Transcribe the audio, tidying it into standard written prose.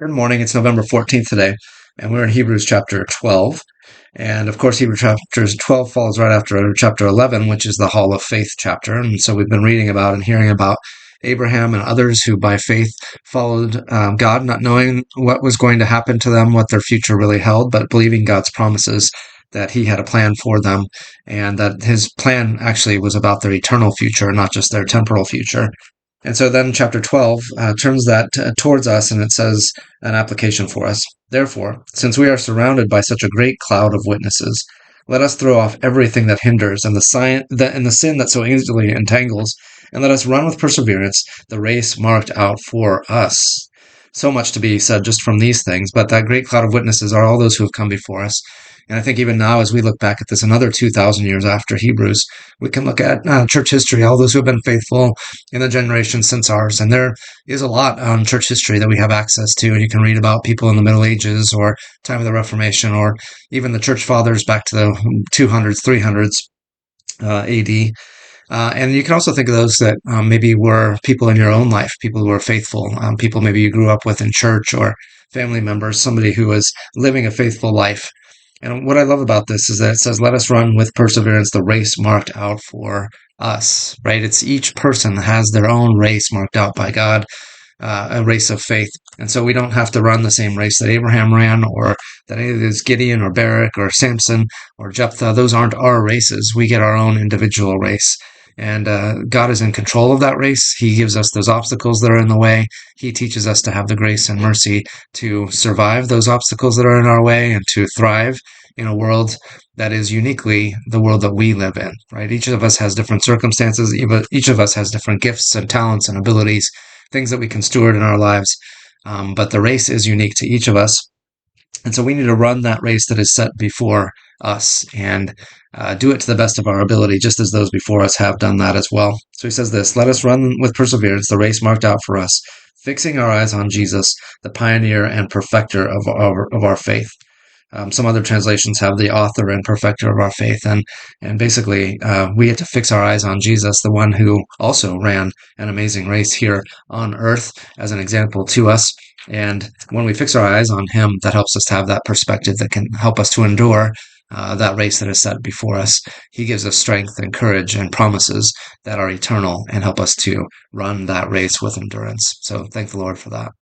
Good morning. It's November 14th today, and we're in Hebrews chapter 12. And of course, Hebrews chapter 12 falls right after chapter 11, which is the Hall of Faith chapter. And so we've been reading about and hearing about Abraham and others who by faith followed God, not knowing what was going to happen to them, what their future really held, but believing God's promises that he had a plan for them and that his plan actually was about their eternal future, not just their temporal future. And so then chapter 12 turns that towards us and it says an application for us. Therefore, since we are surrounded by such a great cloud of witnesses, let us throw off everything that hinders and the sin that so easily entangles, and let us run with perseverance the race marked out for us. So much to be said just from these things, but that great cloud of witnesses are all those who have come before us. And I think even now, as we look back at this another 2,000 years after Hebrews, we can look at church history, all those who have been faithful in the generations since ours. And there is a lot on church history that we have access to. And you can read about people in the Middle Ages or time of the Reformation or even the church fathers back to the 200s, 300s AD. And you can also think of those that maybe were people in your own life, people who were faithful, people maybe you grew up with in church or family members, somebody who was living a faithful life. And what I love about this is that it says, let us run with perseverance the race marked out for us, right? It's each person has their own race marked out by God, a race of faith. And so we don't have to run the same race that Abraham ran or that any of these Gideon or Barak or Samson or Jephthah. Those aren't our races. We get our own individual race. And God is in control of that race. He gives us those obstacles that are in the way. He teaches us to have the grace and mercy to survive those obstacles that are in our way and to thrive in a world that is uniquely the world that we live in, right? Each of us has different circumstances. Each of us has different gifts and talents and abilities, things that we can steward in our lives. But the race is unique to each of us. And so we need to run that race that is set before us and do it to the best of our ability, just as those before us have done that as well. So he says this, let us run with perseverance the race marked out for us, fixing our eyes on Jesus, the pioneer and perfecter of our faith. Some other translations have the author and perfecter of our faith. And basically, we get to fix our eyes on Jesus, the one who also ran an amazing race here on earth as an example to us. And when we fix our eyes on him, that helps us to have that perspective that can help us to endure that race that is set before us. He gives us strength and courage and promises that are eternal and help us to run that race with endurance. So thank the Lord for that.